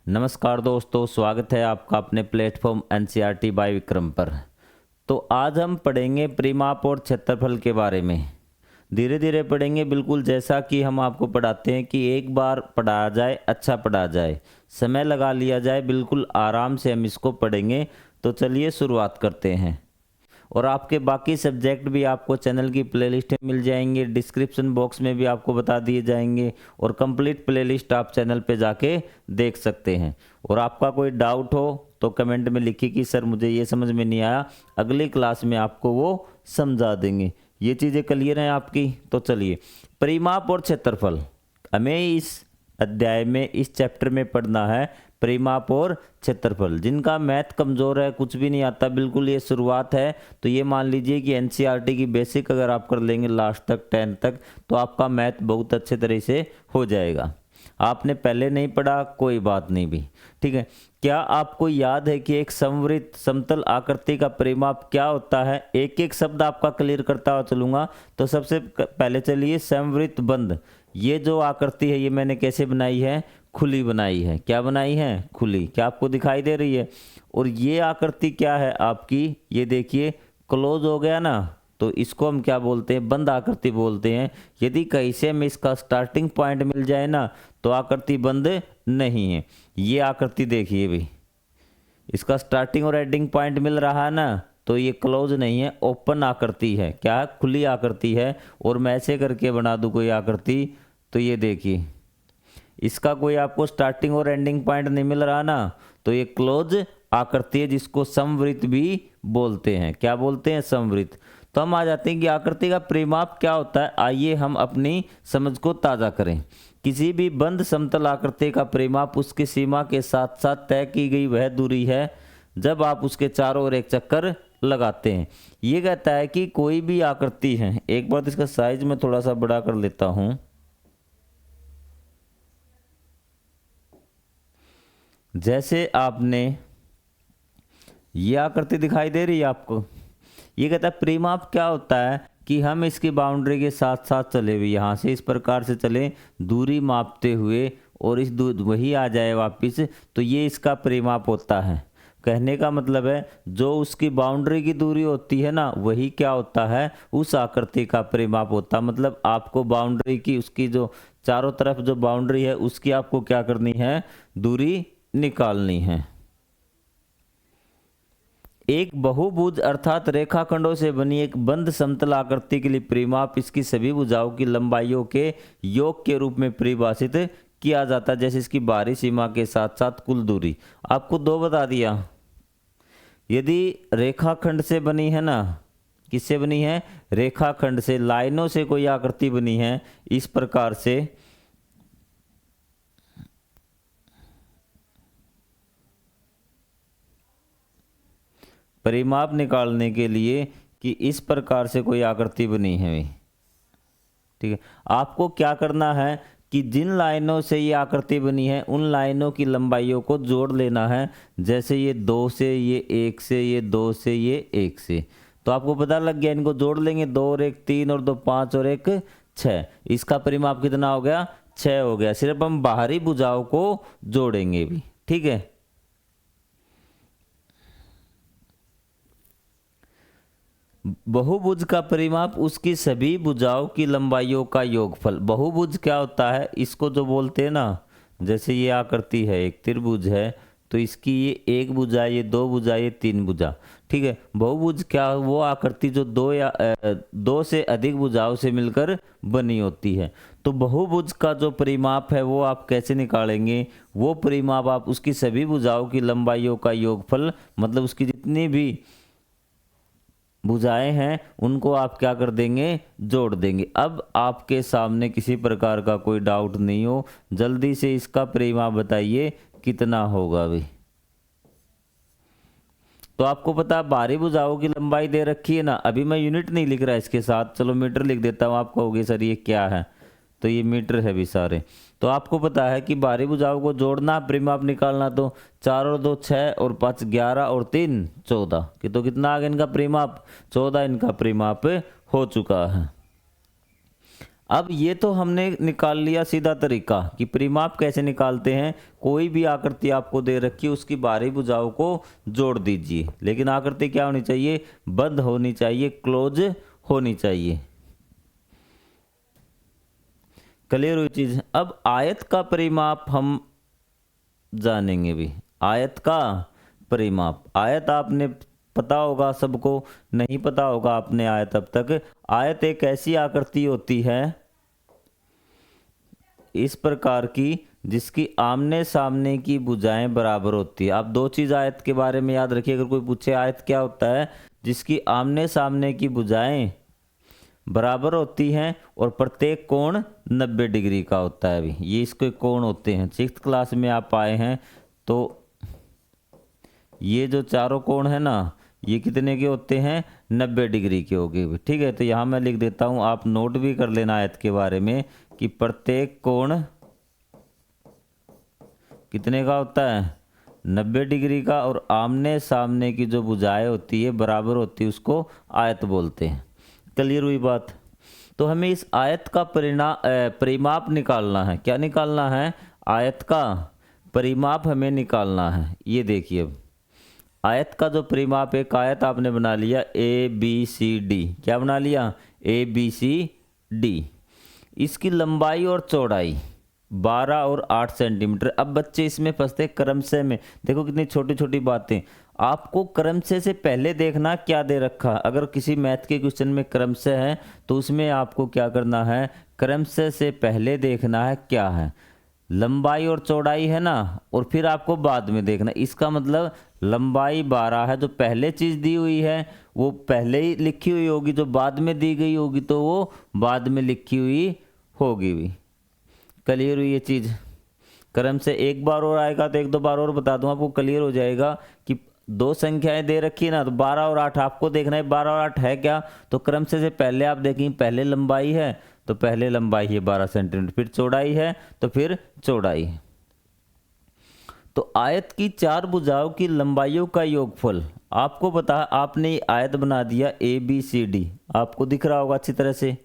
नमस्कार दोस्तों, स्वागत है आपका अपने प्लेटफॉर्म एनसीईआरटी बाय विक्रम पर। तो आज हम पढ़ेंगे परिमाप और क्षेत्रफल के बारे में। धीरे धीरे पढ़ेंगे, बिल्कुल जैसा कि हम आपको पढ़ाते हैं कि एक बार पढ़ाया जाए, अच्छा पढ़ा जाए, समय लगा लिया जाए, बिल्कुल आराम से हम इसको पढ़ेंगे। तो चलिए शुरुआत करते हैं। और आपके बाकी सब्जेक्ट भी आपको चैनल की प्लेलिस्ट में मिल जाएंगे, डिस्क्रिप्शन बॉक्स में भी आपको बता दिए जाएंगे और कंप्लीट प्लेलिस्ट आप चैनल पे जाके देख सकते हैं। और आपका कोई डाउट हो तो कमेंट में लिखिए कि सर मुझे ये समझ में नहीं आया, अगली क्लास में आपको वो समझा देंगे। ये चीज़ें क्लियर हैं आपकी? तो चलिए, परिमाप और क्षेत्रफल हमें इस अध्याय में, इस चैप्टर में पढ़ना है। परिमाप और क्षेत्रफल, जिनका मैथ कमज़ोर है, कुछ भी नहीं आता, बिल्कुल ये शुरुआत है। तो ये मान लीजिए कि एनसीईआरटी की बेसिक अगर आप कर लेंगे लास्ट तक 10 तक, तो आपका मैथ बहुत अच्छे तरह से हो जाएगा। आपने पहले नहीं पढ़ा, कोई बात नहीं भी, ठीक है। क्या आपको याद है कि एक समवृत्त समतल आकृति का परिमाप क्या होता है? एक एक शब्द आपका क्लियर करता हुआ चलूंगा। तो सबसे पहले चलिए, समवृत्त बंध। ये जो आकृति है, ये मैंने कैसे बनाई है? खुली बनाई है। क्या बनाई है? खुली। क्या आपको दिखाई दे रही है? और ये आकृति क्या है आपकी? ये देखिए, क्लोज हो गया ना, तो इसको हम क्या बोलते हैं? बंद आकृति बोलते हैं। यदि कहीं से हमें इसका स्टार्टिंग पॉइंट मिल जाए ना, तो आकृति बंद नहीं है। ये आकृति देखिए भी, इसका स्टार्टिंग और एंडिंग पॉइंट मिल रहा है ना, तो ये क्लोज नहीं है, ओपन आकृति है। क्या? खुली आकृति है। और मैं ऐसे करके बना दूं कोई आकृति, तो ये देखिए, इसका कोई आपको स्टार्टिंग और एंडिंग पॉइंट नहीं मिल रहा ना, तो ये क्लोज आकृति है, जिसको समवृत्त भी बोलते हैं। क्या बोलते हैं? समवृत्त। तो हम आ जाते हैं कि आकृति का परिमाप क्या होता है। आइए हम अपनी समझ को ताज़ा करें। किसी भी बंद समतल आकृति का परिमाप उसकी सीमा के साथ साथ तय की गई वह दूरी है जब आप उसके चारों ओर एक चक्कर लगाते हैं। ये कहता है कि कोई भी आकृति है, एक बार इसका साइज में थोड़ा सा बड़ा कर लेता हूं। जैसे आपने ये आकृति दिखाई दे रही है आपको, ये कहता है परिमाप क्या होता है कि हम इसकी बाउंड्री के साथ साथ चले हुए, यहाँ से इस प्रकार से चले दूरी मापते हुए, और इस वही आ जाए वापिस, तो ये इसका परिमाप होता है। कहने का मतलब है, जो उसकी बाउंड्री की दूरी होती है ना, वही क्या होता है? उस आकृति का परिमाप होता है। मतलब आपको बाउंड्री की, उसकी जो चारों तरफ जो बाउंड्री है, उसकी आपको क्या करनी है? दूरी निकालनी है। एक बहुभुज अर्थात रेखाखंडों से बनी एक बंद समतल आकृति के लिए परिमाप इसकी सभी भुजाओं की लंबाइयों के योग के रूप में परिभाषित किया जाता है। जैसे इसकी बाहरी सीमा के साथ साथ कुल दूरी। आपको दो बता दिया। यदि रेखाखंड से बनी है ना, किससे बनी है? रेखाखंड से, लाइनों से कोई आकृति बनी है इस प्रकार से, परिमाप निकालने के लिए कि इस प्रकार से कोई आकृति बनी है, ठीक है। आपको क्या करना है कि जिन लाइनों से ये आकृति बनी है, उन लाइनों की लंबाइयों को जोड़ लेना है। जैसे ये 2 से, ये 1 से, ये 2 से, ये 1 से। तो आपको पता लग गया, इनको जोड़ लेंगे, 2 और 1 3 और 2 5 और 1 6। इसका परिमाप कितना हो गया? 6 हो गया। सिर्फ हम बाहरी भुजाओं को जोड़ेंगे भी, ठीक है। बहुभुज का परिमाप उसकी सभी भुजाओं की लंबाइयों का योगफल। बहुभुज क्या होता है? इसको जो बोलते हैं ना, जैसे ये आकृति है, एक त्रिभुज है, तो इसकी ये एक भुजा, ये दो भुजा, ये तीन भुजा, ठीक है। बहुभुज क्या? वो आकृति जो दो से अधिक भुजाओं से मिलकर बनी होती है। तो बहुभुज का जो परिमाप है वो आप कैसे निकालेंगे? वो परिमाप आप उसकी सभी भुजाओं की लंबाइयों का योगफल, मतलब उसकी जितनी भी भुजाएं हैं उनको आप क्या कर देंगे? जोड़ देंगे। अब आपके सामने किसी प्रकार का कोई डाउट नहीं हो, जल्दी से इसका परिमाप बताइए कितना होगा भी। तो आपको पता, बाहरी भुजाओं की लंबाई दे रखी है ना। अभी मैं यूनिट नहीं लिख रहा इसके साथ, चलो मीटर लिख देता हूँ। आप कहोगे सर ये क्या है? तो ये मीटर है भी सारे। तो आपको पता है कि बाहरी भुजाओं को जोड़ना, परिमाप निकालना, तो 4 और 2 6 और 5 11 और 3 14 कि तो कितना आ गया इनका परिमाप? 14 इनका परिमाप हो चुका है। अब ये तो हमने निकाल लिया सीधा तरीका कि परिमाप कैसे निकालते हैं। कोई भी आकृति आपको दे रखी है उसकी बाहरी भुजाओं को जोड़ दीजिए, लेकिन आकृति क्या होनी चाहिए, बंद होनी चाहिए, क्लोज होनी चाहिए। क्लियर हुई चीज। अब आयत का परिमाप हम जानेंगे भी। आयत का परिमाप, आयत आपने पता होगा सबको, नहीं पता होगा आपने आयत अब तक। आयत एक ऐसी आकृति होती है इस प्रकार की जिसकी आमने सामने की भुजाएं बराबर होती है। आप दो चीज आयत के बारे में याद रखिए, अगर कोई पूछे आयत क्या होता है, जिसकी आमने सामने की भुजाएं बराबर होती हैं और प्रत्येक कोण 90 डिग्री का होता है। अभी ये इसके कोण होते हैं। 6th क्लास में आप आए हैं तो ये जो चारों कोण है ना, ये कितने के होते हैं, 90 डिग्री के हो गए। ठीक है, तो यहाँ मैं लिख देता हूँ, आप नोट भी कर लेना आयत के बारे में कि प्रत्येक कोण कितने का होता है, 90 डिग्री का, और आमने सामने की जो भुजाएं होती है बराबर होती है, उसको आयत बोलते हैं। क्लियर हुई बात। तो हमें इस आयत का परिमाप निकालना है। क्या निकालना है, आयत का परिमाप हमें निकालना है। ये देखिए, अब आयत का जो परिमाप, एक आयत आपने बना लिया ABCD। क्या बना लिया, ABCD। इसकी लंबाई और चौड़ाई 12 और 8 सेंटीमीटर। अब बच्चे इसमें फंसते क्रमशः में। देखो कितनी छोटी छोटी बातें। आपको क्रमशः से पहले देखना क्या दे रखा। अगर किसी मैथ के क्वेश्चन में क्रमशः है तो उसमें आपको क्या करना है, क्रमशः से पहले देखना है क्या है, लंबाई और चौड़ाई है ना, और फिर आपको बाद में देखना। इसका मतलब लंबाई 12 है, जो पहले चीज़ दी हुई है वो पहले ही लिखी हुई होगी, जो बाद में दी गई होगी तो वो बाद में लिखी हुई होगी भी। क्लियर हुई ये चीज़। क्रम से एक बार और आएगा तो एक दो बार और बता दूं, आपको क्लियर हो जाएगा कि दो संख्याएं दे रखी है ना, तो 12 और 8 आपको देखना है 12 और 8 है क्या। तो क्रम से पहले आप देखेंगे, पहले लंबाई है तो पहले लंबाई है 12 सेंटीमीटर, फिर चौड़ाई है तो फिर चौड़ाई है। तो आयत की चार भुजाओं की लंबाइयों का योगफल आपको पता है। आपने आयत बना दिया ABCD, आपको दिख रहा होगा अच्छी तरह से।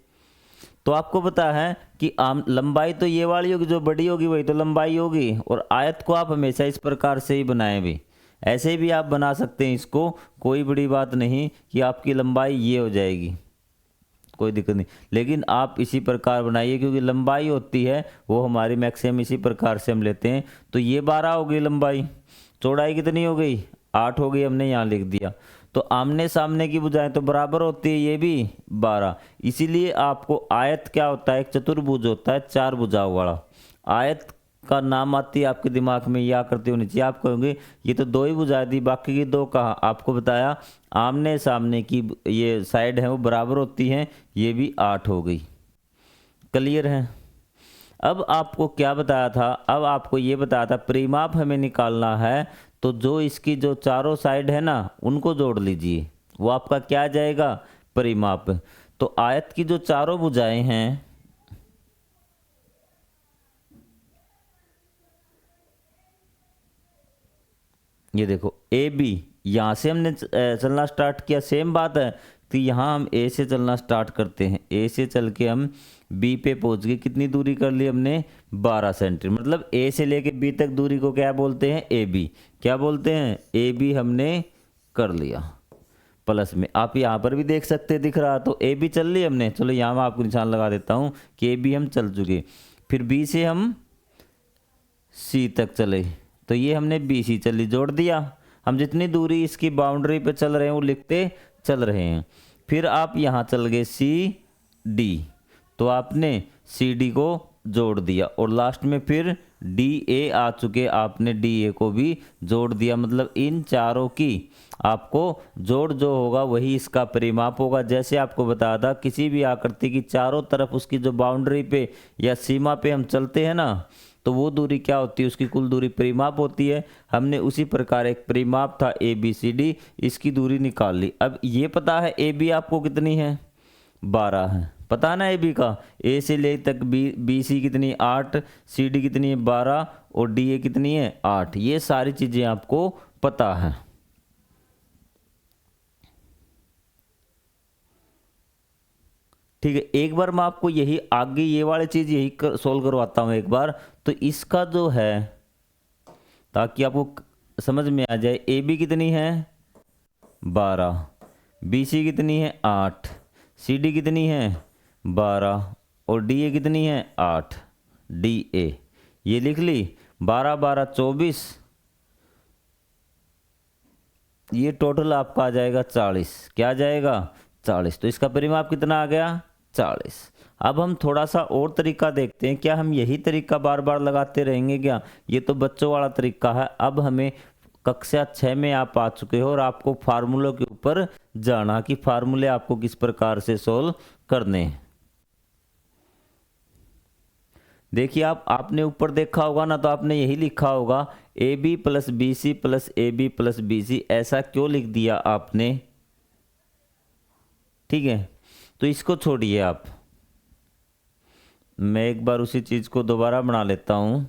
तो आपको पता है कि आम लंबाई तो ये वाली होगी, जो बड़ी होगी वही तो लंबाई होगी। और आयत को आप हमेशा इस प्रकार से ही बनाएं भी, ऐसे भी आप बना सकते हैं इसको, कोई बड़ी बात नहीं कि आपकी लंबाई ये हो जाएगी, कोई दिक्कत नहीं। लेकिन आप इसी प्रकार बनाइए, क्योंकि लंबाई होती है वो हमारी मैक्सिमम इसी प्रकार से हम लेते हैं। तो ये 12 हो गई लंबाई, चौड़ाई कितनी हो गई, 8 हो गई, हमने यहाँ लिख दिया। तो आमने सामने की भुजाएं तो बराबर होती है, ये भी 12। इसीलिए आपको आयत क्या होता है, एक चतुर्भुज होता है, चार भुजाओं वाला। आयत का नाम आती है आपके दिमाग में, या करते होनी चाहिए। आप कहोगे ये तो दो ही भुजाएं दी, बाकी की दो कहाँ, आपको बताया आमने सामने की ये साइड है वो बराबर होती हैं, ये भी 8 हो गई। क्लियर है। अब आपको क्या बताया था, अब आपको ये बताया था परिमाप हमें निकालना है, तो जो इसकी जो चारों साइड है ना उनको जोड़ लीजिए, वो आपका क्या आ जाएगा, परिमाप। तो आयत की जो चारों भुजाएं हैं, ये देखो AB, यहाँ से हमने चलना स्टार्ट किया, सेम बात है। तो यहाँ हम A से चलना स्टार्ट करते हैं, A से चल के हम B पे पहुँच गए। कितनी दूरी कर ली हमने, 12 सेंटीमीटर। मतलब A से लेके B तक दूरी को क्या बोलते हैं, AB। क्या बोलते हैं, AB हमने कर लिया प्लस में। आप यहाँ पर भी देख सकते, दिख रहा, तो AB चल ली हमने। चलो यहाँ मैं आपको निशान लगा देता हूँ कि AB हम चल चुके। फिर B से हम C तक चले, तो ये हमने BC चली, जोड़ दिया। हम जितनी दूरी इसकी बाउंड्री पे चल रहे हैं वो लिखते चल रहे हैं। फिर आप यहाँ चल गए CD, तो आपने CD को जोड़ दिया, और लास्ट में फिर DA आ चुके, आपने DA को भी जोड़ दिया। मतलब इन चारों की आपको जोड़ जो होगा वही इसका परिमाप होगा। जैसे आपको बताया था, किसी भी आकृति की चारों तरफ उसकी जो बाउंड्री पे या सीमा पे हम चलते हैं ना, तो वो दूरी क्या होती है, उसकी कुल दूरी परिमाप होती है। हमने उसी प्रकार एक परिमाप था ABCD, इसकी दूरी निकाल ली। अब ये पता है AB आपको कितनी है, 12 है, पता है ना AB का। A से ले तक BC कितनी, 8, CD कितनी है, 12, और DA कितनी है, 8। ये सारी चीज़ें आपको पता है। ठीक है, एक बार मैं आपको यही आगे ये वाली चीज़ यही सोल्व करवाता हूँ एक बार। तो इसका जो है, ताकि आपको समझ में आ जाए, ए बी कितनी है 12, बी सी कितनी है 8, सी डी कितनी है 12 और डी ए कितनी है 8, डी ए ये लिख ली। 12 12 24, ये टोटल आपका आ जाएगा 40। क्या आ जाएगा 40। तो इसका परिमाप कितना आ गया 40। अब हम थोड़ा सा और तरीका देखते हैं। क्या हम यही तरीका बार बार लगाते रहेंगे क्या? ये तो बच्चों वाला तरीका है। अब हमें कक्षा 6 में आप आ चुके हो और आपको फार्मूलों के ऊपर जाना कि फार्मूले आपको किस प्रकार से सोल्व करने हैं। देखिए आपने ऊपर देखा होगा ना, तो आपने यही लिखा होगा A B plus B C plus A B plus B C. ऐसा क्यों लिख दिया आपने? ठीक है, तो इसको छोड़िए आप, मैं एक बार उसी चीज को दोबारा बना लेता हूं।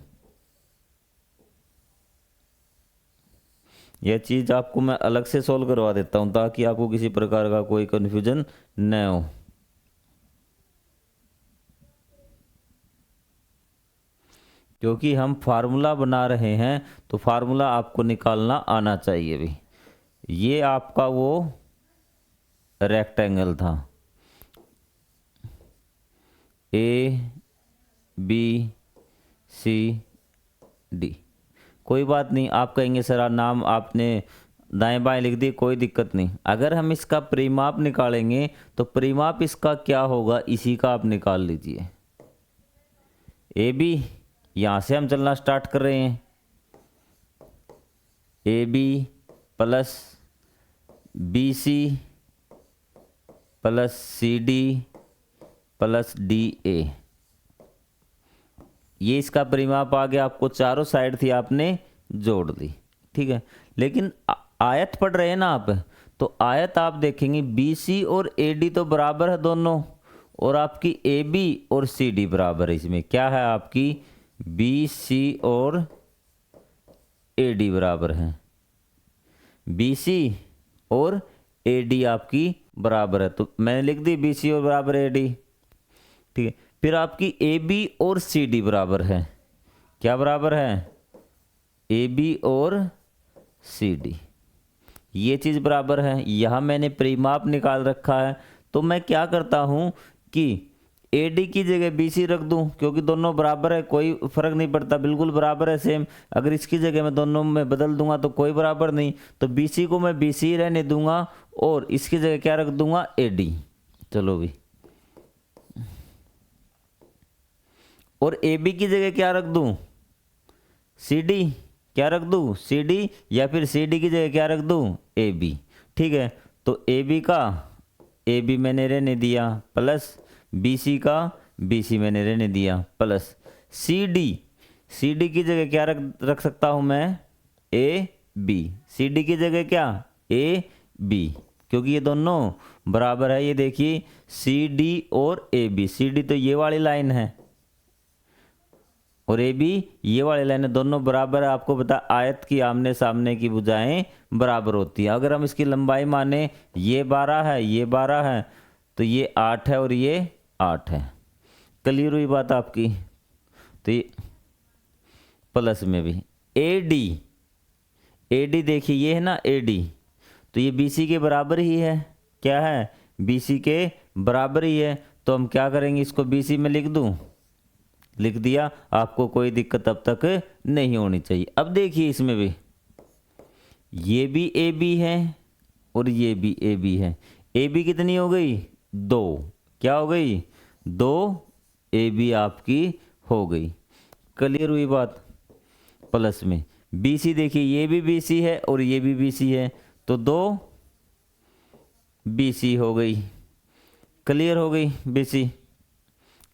यह चीज आपको मैं अलग से सॉल्व करवा देता हूं ताकि आपको किसी प्रकार का कोई कंफ्यूजन न हो। क्योंकि हम फार्मूला बना रहे हैं तो फार्मूला आपको निकालना आना चाहिए भी। ये आपका वो रेक्टेंगल था, ए बी सी डी। कोई बात नहीं, आप कहेंगे सर नाम आपने दाएं बाएं लिख दी, कोई दिक्कत नहीं। अगर हम इसका परिमाप निकालेंगे तो परिमाप इसका क्या होगा, इसी का आप निकाल लीजिए। ए बी, यहाँ से हम चलना स्टार्ट कर रहे हैं। A B plus B C plus C D plus D A, ये इसका परिमाप आ गया। आपको चारों साइड थी आपने जोड़ दी, ठीक है। लेकिन आयत पढ़ रहे हैं ना आप, तो आयत आप देखेंगे बी सी और ए डी तो बराबर है दोनों, और आपकी ए बी और सी डी बराबर है। इसमें क्या है आपकी बी सी और ए डी बराबर है, बी सी और ए डी आपकी बराबर है। तो मैंने लिख दी बी सी और बराबर ए डी, ठीक है। फिर आपकी ए बी और सी डी बराबर है, क्या बराबर है ए बी और सी डी, ये चीज़ बराबर है। यहाँ मैंने परिमाप निकाल रखा है। तो मैं क्या करता हूँ कि ए डी की जगह बी सी रख दूँ, क्योंकि दोनों बराबर है, कोई फर्क नहीं पड़ता, बिल्कुल बराबर है सेम। अगर इसकी जगह मैं दोनों में बदल दूंगा तो कोई बराबर नहीं, तो बी सी को मैं बी सी रहने दूंगा और इसकी जगह क्या रख दूंगा ए डी। चलो भी, और ए बी की जगह क्या रख दूं सी डी, क्या रख दूं सी डी, या फिर सी डी की जगह क्या रख दूं ए बी, ठीक है। तो ए बी का ए बी मैंने रहने दिया, प्लस बी सी का बी सी मैंने रहने दिया, प्लस सी डी की जगह क्या रख सकता हूं मैं ए बी, सी डी की जगह क्या ए बी, क्योंकि ये दोनों बराबर है। ये देखिए सी डी और ए बी, सी डी तो ये वाली लाइन है और ए बी ये वाली लाइन है, दोनों बराबर है। आपको पता आयत की आमने सामने की भुजाएं बराबर होती है। अगर हम इसकी लंबाई माने ये 12 है, ये 12 है, तो ये 8 है और ये 8 है। क्लियर हुई बात आपकी? तो ये प्लस में भी ए डी देखिए, ये है ना ए डी, तो ये बी सी के बराबर ही है। क्या है बी सी के बराबर ही है। तो हम क्या करेंगे, इसको बी सी में लिख दूं, लिख दिया। आपको कोई दिक्कत अब तक नहीं होनी चाहिए। अब देखिए इसमें भी ये भी ए बी है और ये भी ए बी है। ए बी कितनी हो गई 2, क्या हो गई 2 ए बी आपकी हो गई। क्लियर हुई बात? प्लस में बी सी देखिए, ये भी बी सी है और ये भी बी सी है, तो 2 बी सी हो गई। क्लियर हो गई बी सी?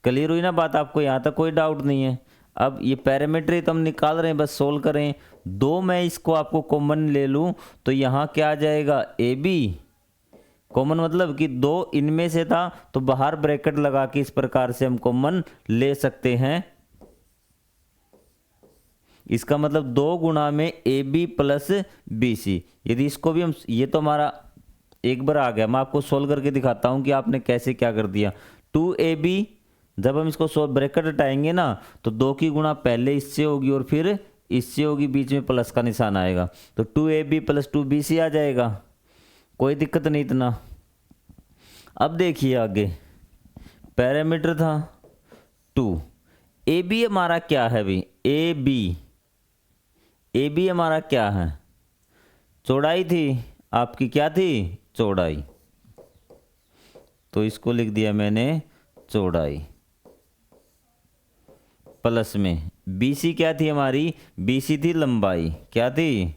क्लियर हुई ना बात आपको? यहाँ तक कोई डाउट नहीं है। अब ये पैरामीटर तो हम निकाल रहे हैं, बस सोल्व करें। 2 मैं इसको आपको कॉमन ले लूँ तो यहाँ क्या आ जाएगा ए बी कॉमन, मतलब कि 2 इनमें से था तो बाहर ब्रैकेट लगा के इस प्रकार से हम कॉमन ले सकते हैं। इसका मतलब 2 गुणा में A B plus B C. यदि इसको भी हम, ये तो हमारा एक बार आ गया, मैं आपको सोल्व करके दिखाता हूं कि आपने कैसे क्या कर दिया। 2AB, जब हम इसको ब्रैकेट हटाएंगे ना तो 2 की गुणा पहले इससे होगी और फिर इससे होगी, बीच में प्लस का निशान आएगा, तो 2AB प्लस 2BC आ जाएगा, कोई दिक्कत नहीं इतना। अब देखिए आगे, पैरामीटर था 2, AB हमारा क्या है भाई, AB हमारा क्या है, चौड़ाई थी आपकी, क्या थी, चौड़ाई, तो इसको लिख दिया मैंने चौड़ाई, प्लस में BC क्या थी हमारी, BC थी लंबाई, क्या थी,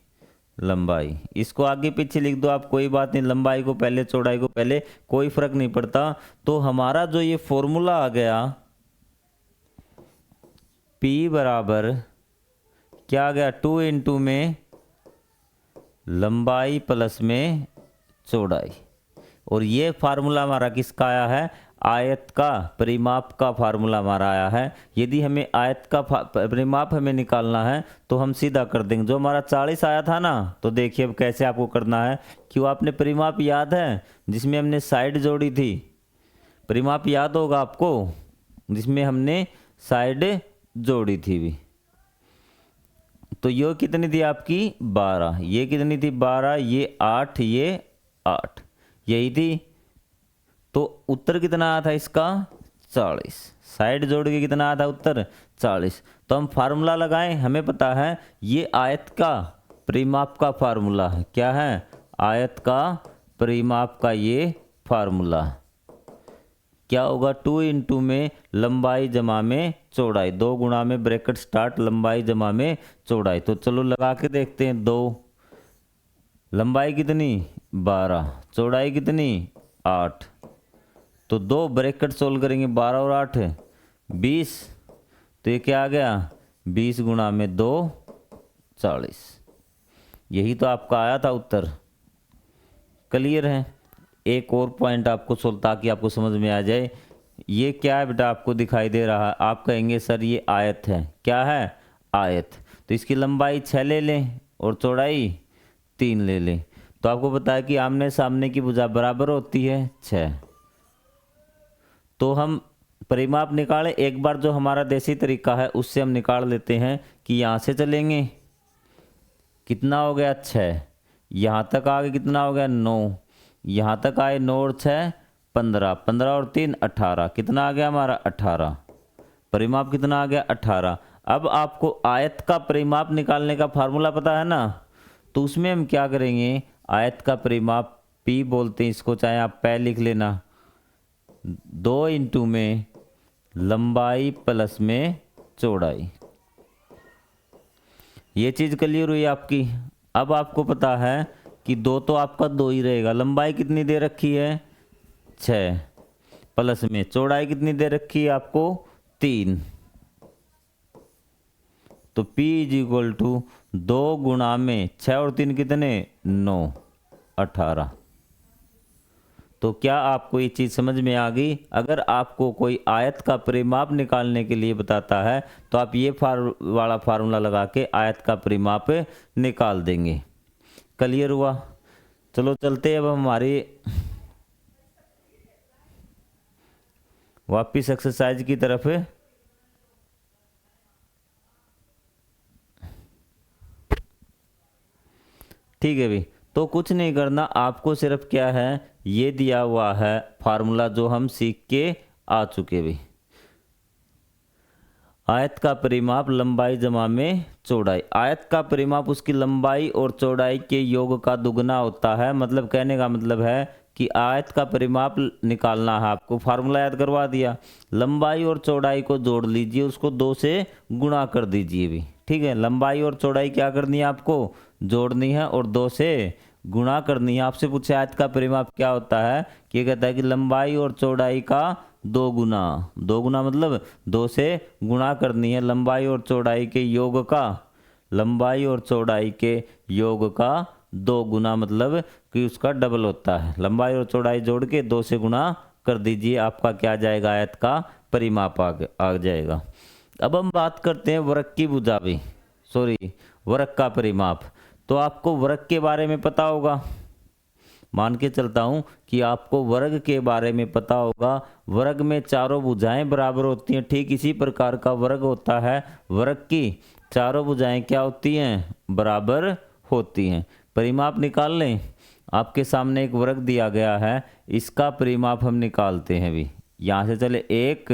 लंबाई, इसको आगे पीछे लिख दो आप, कोई बात नहीं, लंबाई को पहले चौड़ाई को पहले, कोई फर्क नहीं पड़ता। तो हमारा जो ये फॉर्मूला आ गया, P बराबर क्या आ गया, 2 इंटू में लंबाई प्लस में चौड़ाई, और ये फार्मूला हमारा किसका आया है, आयत का परिमाप का फार्मूला हमारा आया है। यदि हमें आयत का परिमाप हमें निकालना है तो हम सीधा कर देंगे, जो हमारा 40 आया था ना, तो देखिए अब कैसे आपको करना है। क्यों, आपने परिमाप याद है जिसमें हमने साइड जोड़ी थी, परिमाप याद होगा आपको जिसमें हमने साइड जोड़ी थी भी, तो ये कितनी थी आपकी 12, ये कितनी थी 12, ये 8, ये 8, यही थी। तो उत्तर कितना आया था इसका 40, साइड जोड़ के कितना आया था उत्तर 40। तो हम फार्मूला लगाएं, हमें पता है ये आयत का परिमाप का फार्मूला है, क्या है, आयत का परिमाप का ये फार्मूला, क्या होगा, 2 इंटू में लंबाई जमा में चौड़ाई, 2 गुणा में ब्रैकेट स्टार्ट लंबाई जमा में चौड़ाई। तो चलो लगा के देखते हैं, 2 लंबाई कितनी 12, चौड़ाई कितनी 8, तो 2 ब्रैकेट सोल्व करेंगे, 12 और 8 20, तो ये क्या आ गया 20 गुणा में 2 40, यही तो आपका आया था उत्तर। क्लियर है। एक और पॉइंट आपको सोल्व, ताकि आपको समझ में आ जाए, ये क्या है बेटा आपको दिखाई दे रहा है, आप कहेंगे सर ये आयत है, क्या है आयत, तो इसकी लंबाई 6 ले लें और चौड़ाई 3 ले लें, तो आपको पता है कि आमने सामने की भुजा बराबर होती है 6। तो हम परिमाप निकालें, एक बार जो हमारा देसी तरीका है उससे हम निकाल लेते हैं कि यहाँ से चलेंगे, कितना हो गया 6, यहाँ तक आगे कितना हो गया 9, यहाँ तक आए 9 और 6 15, 15 और 3 18, कितना आ गया हमारा 18, परिमाप कितना आ गया 18। अब आपको आयत का परिमाप निकालने का फार्मूला पता है ना, तो उसमें हम क्या करेंगे, आयत का परिमाप P बोलते हैं इसको, चाहे आप पै लिख लेना, 2 इंटू में लंबाई प्लस में चौड़ाई, ये चीज़ क्लियर हुई आपकी। अब आपको पता है कि 2 तो आपका 2 ही रहेगा, लंबाई कितनी दे रखी है 6, प्लस में चौड़ाई कितनी दे रखी है आपको 3, तो P इज इक्वल टू 2 गुणा में 6 और 3 कितने 9 18। तो क्या आपको ये चीज़ समझ में आ गई। अगर आपको कोई आयत का परिमाप निकालने के लिए बताता है तो आप ये वाला फार्मूला लगा के आयत का परिमाप निकाल देंगे। क्लियर हुआ। चलो चलते हैं अब हमारी वापिस एक्सरसाइज की तरफ। ठीक है भाई, तो कुछ नहीं करना आपको, सिर्फ क्या है ये दिया हुआ है फार्मूला जो हम सीख के आ चुके भाई। आयत का परिमाप लंबाई जमा में चौड़ाई, आयत का परिमाप उसकी लंबाई और चौड़ाई के योग का दुगना होता है। मतलब कहने का मतलब है कि आयत का परिमाप निकालना है आपको, फार्मूला याद करवा दिया, लंबाई और चौड़ाई को जोड़ लीजिए, उसको 2 से गुणा कर दीजिए भी। ठीक है, लंबाई और चौड़ाई क्या करनी है आपको, जोड़नी है और 2 से गुणा करनी है। आपसे पूछे आयत का परिमाप क्या होता है, कि कहता है कि लंबाई और चौड़ाई का 2 गुना, 2 गुना मतलब 2 से गुणा करनी है लंबाई और चौड़ाई के योग का, लंबाई और चौड़ाई के योग का 2 गुना, मतलब कि उसका डबल होता है। लंबाई और चौड़ाई जोड़ के 2 से गुणा कर दीजिए, आपका क्या जाएगा, आयत का परिमाप आ जाएगा। अब हम बात करते हैं वृक्क की भुजा भी, वृक्क का परिमाप। तो आपको वृक्क के बारे में पता होगा, मान के चलता हूँ कि आपको वर्ग के बारे में पता होगा। वर्ग में चारों भुजाएं बराबर होती हैं, ठीक इसी प्रकार का वर्ग होता है। वर्ग की चारों भुजाएं क्या होती हैं? बराबर होती हैं। परिमाप निकाल लें। आपके सामने एक वर्ग दिया गया है, इसका परिमाप हम निकालते हैं। भी यहाँ से चले 1,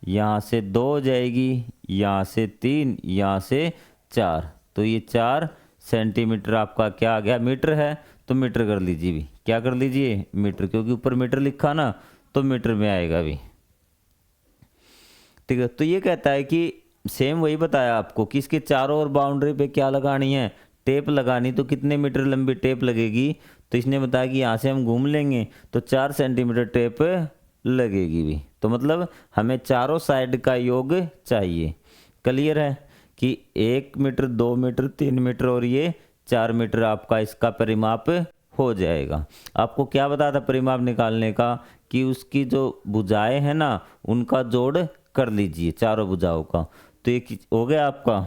यहाँ से 2 हो जाएगी, यहाँ से 3, यहाँ से 4, तो ये 4 सेंटीमीटर आपका क्या आ गया? मीटर है, तो मीटर कर लीजिए। भी क्या कर लीजिए? मीटर, क्योंकि ऊपर मीटर लिखा ना, तो मीटर में आएगा भी। ठीक है, तो ये कहता है कि सेम वही बताया आपको कि इसके चारों ओर बाउंड्री पे क्या लगानी है? टेप लगानी। तो कितने मीटर लंबी टेप लगेगी? तो इसने बताया कि यहाँ से हम घूम लेंगे तो 4 सेंटीमीटर टेप लगेगी भी। तो मतलब हमें चारों साइड का योग चाहिए। क्लियर है कि 1 मीटर, 2 मीटर, 3 मीटर और ये 4 मीटर आपका इसका परिमाप हो जाएगा। आपको क्या बताया था परिमाप निकालने का? कि उसकी जो भुजाएं हैं ना, उनका जोड़ कर लीजिए, चारों भुजाओं का। तो ये हो गया आपका।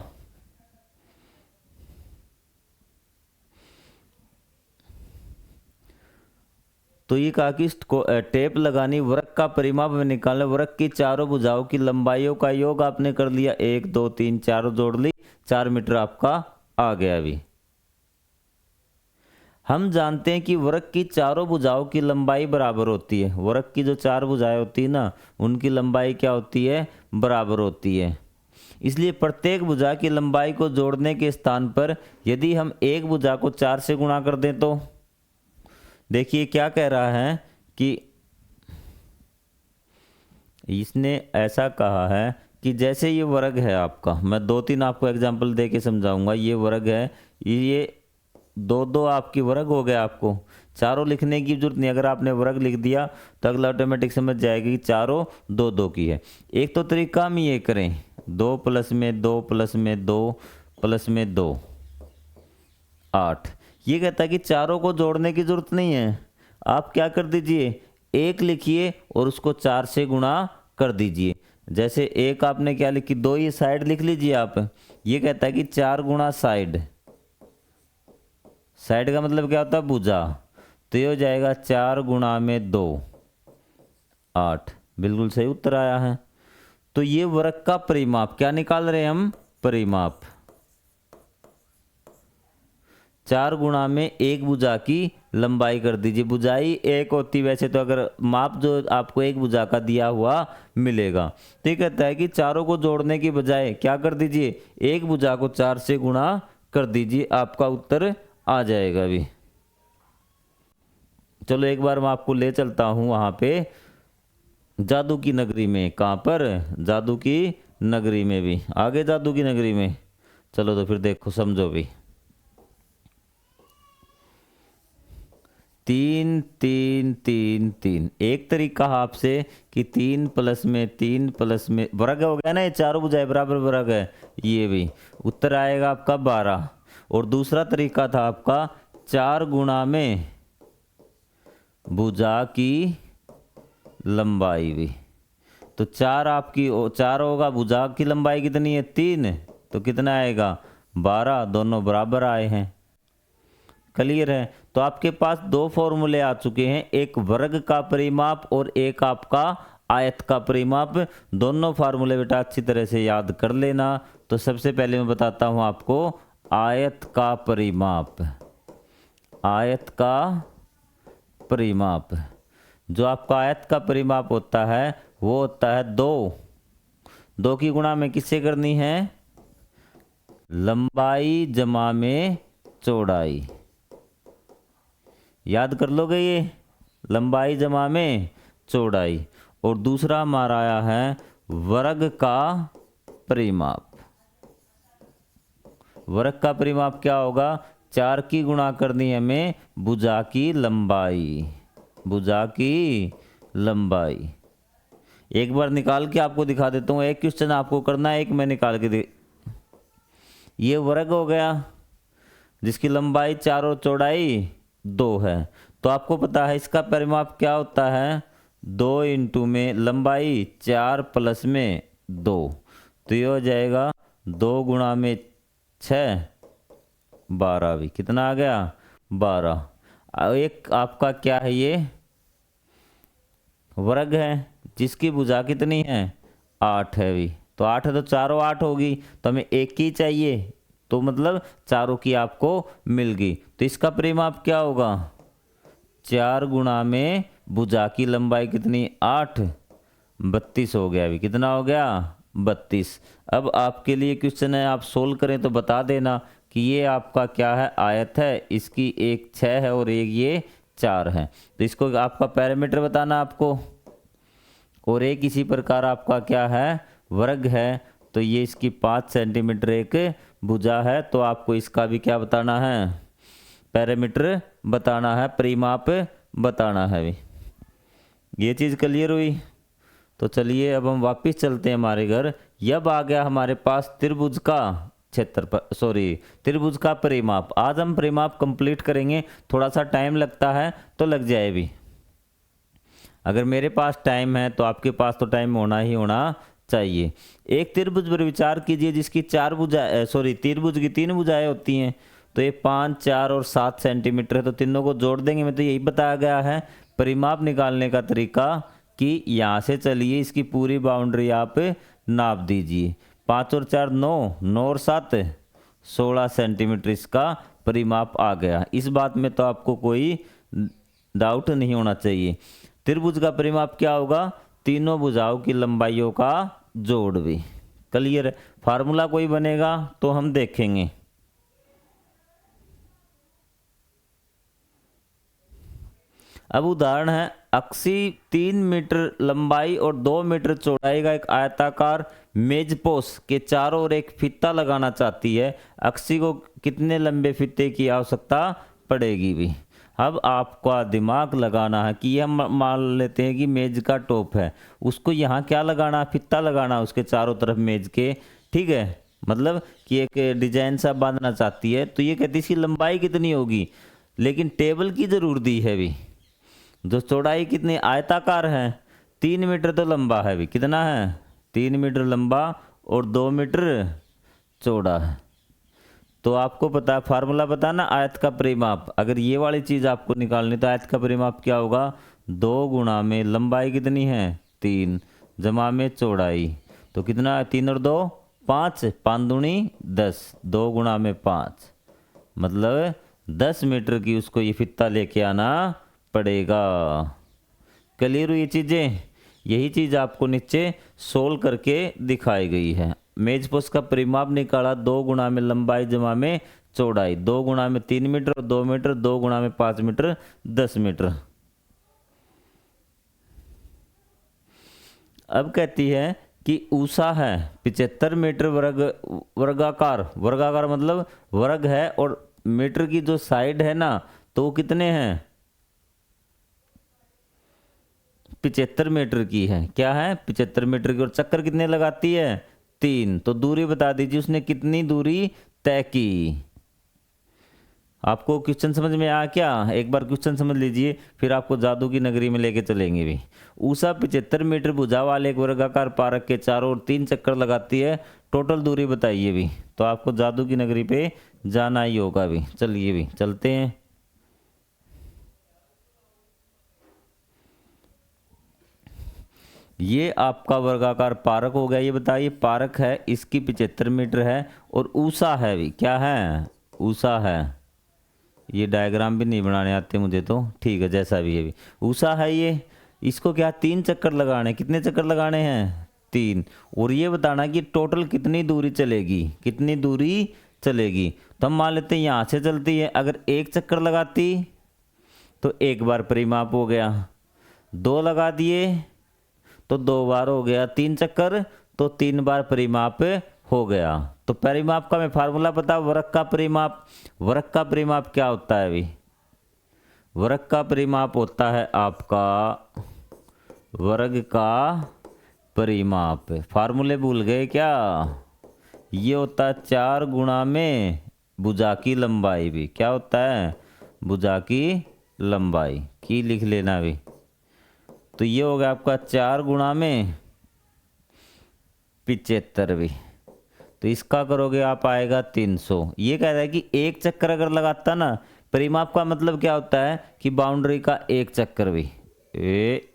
तो ये कहा कि टेप लगानी, वर्ग का परिमाप में निकालना, वर्ग की चारों भुजाओं की लंबाइयों का योग आपने कर लिया, 1 2 3 4 जोड़ ली, 4 मीटर आपका आ गया। अभी हम जानते हैं कि वर्ग की चारों भुजाओं की लंबाई बराबर होती है। वर्ग की जो 4 भुजाएं होती है ना, उनकी लंबाई क्या होती है? बराबर होती है। इसलिए प्रत्येक भुजा की लंबाई को जोड़ने के स्थान पर यदि हम एक भुजा को 4 से गुणा कर दें तो देखिए क्या कह रहा है कि इसने ऐसा कहा है कि जैसे ये वर्ग है आपका, मैं 2-3 आपको एग्जांपल दे के समझाऊंगा। ये वर्ग है, ये 2-2 आपकी वर्ग हो गया। आपको चारों लिखने की जरूरत नहीं, अगर आपने वर्ग लिख दिया तो अगला ऑटोमेटिक समझ जाएगी कि चारों 2-2 की है। एक तो तरीका हम ये करें, 2 प्लस में 2 प्लस में 2 प्लस में 2 8। ये कहता है कि चारों को जोड़ने की जरूरत नहीं है। आप क्या कर दीजिए, 1 लिखिए और उसको 4 से गुणा कर दीजिए। जैसे 1 आपने क्या लिखी, 2 ये साइड लिख लीजिए आप। ये कहता है कि 4 गुणा साइड, साइड का मतलब क्या होता है? भुजा। तो ये हो जाएगा 4 गुणा में 2 8। बिल्कुल सही उत्तर आया है। तो ये वर्ग का परिमाप क्या निकाल रहे हैं हम? परिमाप। 4 गुणा में एक भुजा की लंबाई कर दीजिए। भुजाई एक होती वैसे तो, अगर माप जो आपको एक भुजा का दिया हुआ मिलेगा। तो ये कहता है कि चारों को जोड़ने की बजाय क्या कर दीजिए, एक भुजा को 4 से गुणा कर दीजिए, आपका उत्तर आ जाएगा। भी चलो एक बार मैं आपको ले चलता हूँ वहाँ पे जादू की नगरी में। कहाँ पर? जादू की नगरी में। भी आगे जादू की नगरी में चलो, तो फिर देखो समझो। भी 3 3 3 3। एक तरीका आपसे कि 3 प्लस में 3 प्लस में वर्ग हो गया ना, ये चारों भुजाएं बराबर वर्ग है, ये भी उत्तर आएगा आपका 12। और दूसरा तरीका था आपका 4 गुणा में भुजा की लंबाई। भी तो 4 आपकी 4 होगा, भुजा की लंबाई कितनी है? 3, तो कितना आएगा? 12। दोनों बराबर आए हैं। क्लियर है? तो आपके पास 2 फॉर्मूले आ चुके हैं, एक वर्ग का परिमाप और एक आपका आयत का परिमाप। दोनों फार्मूले बेटा अच्छी तरह से याद कर लेना। तो सबसे पहले मैं बताता हूं आपको आयत का परिमाप। आयत का परिमाप, जो आपका आयत का परिमाप होता है वो होता है 2 की गुणा में किससे करनी है? लंबाई जमा में चौड़ाई। याद कर लोगे ये, लंबाई जमा में चौड़ाई। और दूसरा हमारा आया है वर्ग का परिमाप। वर्ग का परिमाप क्या होगा? 4 की गुणा करनी है हमें भुजा की लंबाई। भुजा की लंबाई एक बार निकाल के आपको दिखा देता हूँ। एक क्वेश्चन आपको करना है, एक मैं निकाल के दे। ये वर्ग हो गया जिसकी लंबाई 4 और चौड़ाई 2 है। तो आपको पता है इसका परिमाप क्या होता है? 2 इंटू में लंबाई 4 प्लस में 2, तो ये हो जाएगा 2 गुणा में 6 12। भी कितना आ गया? 12। एक आपका क्या है, ये वर्ग है जिसकी भुजा कितनी है, 8 है भी। तो 8 है तो चारों 8 होगी, तो हमें एक की चाहिए, तो मतलब चारों की आपको मिल गई। तो इसका परिमाप क्या होगा, 4 गुणा में भुजा की लंबाई कितनी, 8, 32 हो गया अभी। कितना हो गया, 32। अब आपके लिए क्वेश्चन है, आप सोल्व करें तो बता देना कि ये आपका क्या है, आयत है, इसकी एक 6 है और एक ये 4 है। तो इसको आपका पैरामीटर बताना आपको, और एक इसी प्रकार आपका क्या है, वर्ग है, तो ये इसकी 5 सेंटीमीटर एक भुजा है। तो आपको इसका भी क्या बताना है, पैरामीटर बताना है, परिमाप बताना है भी। ये चीज़ क्लियर हुई। तो चलिए अब हम वापस चलते हैं हमारे घर। अब आ गया हमारे पास त्रिभुज का क्षेत्रफल, सॉरी त्रिभुज का परिमाप। आज हम परिमाप कंप्लीट करेंगे, थोड़ा सा टाइम लगता है तो लग जाए भी। अगर मेरे पास टाइम है तो आपके पास तो टाइम होना ही होना चाहिए। एक त्रिभुज पर विचार कीजिए जिसकी त्रिभुज की 3 भुजाएं होती हैं। तो ये 5, 4 और 7 सेंटीमीटर है, तो तीनों को जोड़ देंगे। मैं तो यही बताया गया है परिमाप निकालने का तरीका, कि यहाँ से चलिए इसकी पूरी बाउंड्री आप नाप दीजिए। 5 और 4 9, 9 और 7 16 सेंटीमीटर इसका परिमाप आ गया। इस बात में तो आपको कोई डाउट नहीं होना चाहिए। त्रिभुज का परिमाप क्या होगा, तीनों भुजाओं की लंबाइयों का जोड़ भी। क्लियर है। फार्मूला कोई बनेगा तो हम देखेंगे। अब उदाहरण है, अक्सी 3 मीटर लंबाई और 2 मीटर चौड़ाई का एक आयताकार मेजपोश के चारों ओर एक फीता लगाना चाहती है। अक्सी को कितने लंबे फीते की आवश्यकता पड़ेगी भी। अब आपका दिमाग लगाना है कि ये हम मान लेते हैं कि मेज का टॉप है, उसको यहाँ क्या लगाना, फीता लगाना उसके चारों तरफ मेज के। ठीक है, मतलब कि एक डिजाइन सा बांधना चाहती है। तो ये कहती है इसकी लंबाई कितनी होगी, लेकिन टेबल की जरूर दी है भी। जो चौड़ाई कितनी, आयताकार है, 3 मीटर तो लंबा है भी। कितना है, 3 मीटर लंबा और 2 मीटर चौड़ा है। तो आपको पता है फार्मूला बताना, आयत का परिमाप। अगर ये वाली चीज़ आपको निकालनी तो आयत का परिमाप क्या होगा, 2 गुणा में लंबाई कितनी है 3 जमा में चौड़ाई। तो कितना है, 3 और 2 5, 5 दूनी 10, 2 गुणा में 5, मतलब 10 मीटर की उसको ये फित्ता लेके आना पड़ेगा। क्लियर हुई ये चीज़ें। यही चीज़ आपको नीचे सोल्व करके दिखाई गई है। मेजपोश का परिमाप निकाला, 2 गुणा में लंबाई जमा में चौड़ाई, 2 गुणा में 3 मीटर और 2 मीटर, 2 गुणा में 5 मीटर 10 मीटर। अब कहती है कि ऊषा है 75 मीटर वर्गाकार। वर्गाकार मतलब वर्ग है, और मीटर की जो साइड है ना, तो वो कितने हैं, 75 मीटर की है। क्या है, 75 मीटर की। और चक्कर कितने लगाती है, 3। तो दूरी बता दीजिए उसने कितनी दूरी तय की। आपको क्वेश्चन समझ में आया क्या, एक बार क्वेश्चन समझ लीजिए, फिर आपको जादू की नगरी में लेके चलेंगे भी। ऊषा 75 मीटर भुजा वाले एक वर्गाकार पारक के चारों ओर 3 चक्कर लगाती है। टोटल दूरी बताइए भी। तो आपको जादू की नगरी पे जाना ही होगा भी। चलिए भी चलते हैं। ये आपका वर्गाकार पारक हो गया। ये बताइए, पारक है, इसकी 75 मीटर है, और ऊषा है भी। क्या है, ऊषा है। ये डायग्राम भी नहीं बनाने आते मुझे तो, ठीक है जैसा भी है भी। ऊषा है ये, इसको क्या 3 चक्कर लगाने। कितने चक्कर लगाने हैं, 3। और ये बताना कि टोटल कितनी दूरी चलेगी, कितनी दूरी चलेगी। तो हम मान लेते हैं यहाँ से चलती है, अगर 1 चक्कर लगाती तो 1 बार परिमाप हो गया, 2 लगा दिए तो 2 बार हो गया, 3 चक्कर तो 3 बार परिमाप हो गया। तो परिमाप का मैं फार्मूला पता, वर्ग का परिमाप। वर्ग का परिमाप क्या होता है अभी, वर्ग का परिमाप होता है आपका, वर्ग का परिमाप। फार्मूले भूल गए क्या, ये होता है 4 गुणा में भुजा की लंबाई भी। क्या होता है, भुजा की लंबाई की लिख लेना भी। तो ये हो गया आपका 4 गुणा में 75 भी। तो इसका करोगे आप, आएगा 300। ये कह रहा है कि 1 चक्कर अगर लगाता ना परिमाप का मतलब क्या होता है कि बाउंड्री का एक चक्कर भी,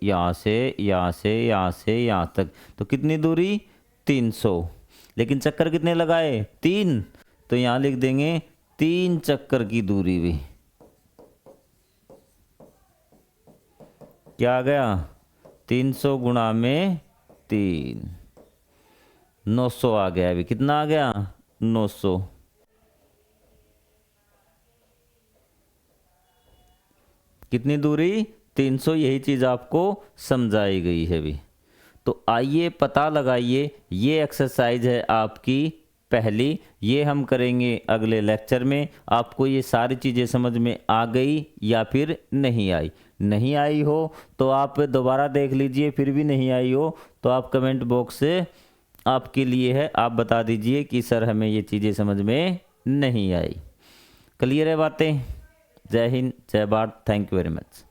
यहाँ से यहाँ से यहाँ से यहाँ तक, तो कितनी दूरी 300, लेकिन चक्कर कितने लगाए 3, तो यहाँ लिख देंगे 3 चक्कर की दूरी भी। क्या आ गया 300 गुणा में 3, 900 आ गया। अभी कितना आ गया 900। कितनी दूरी 300, यही चीज़ आपको समझाई गई है अभी। तो आइए पता लगाइए, ये एक्सरसाइज है आपकी पहली, ये हम करेंगे अगले लेक्चर में। आपको ये सारी चीज़ें समझ में आ गई या फिर नहीं आई? नहीं आई हो तो आप दोबारा देख लीजिए, फिर भी नहीं आई हो तो आप कमेंट बॉक्स से आपके लिए है, आप बता दीजिए कि सर हमें ये चीज़ें समझ में नहीं आई। क्लियर है बातें? जय हिंद, जय Bharat, thank you very much.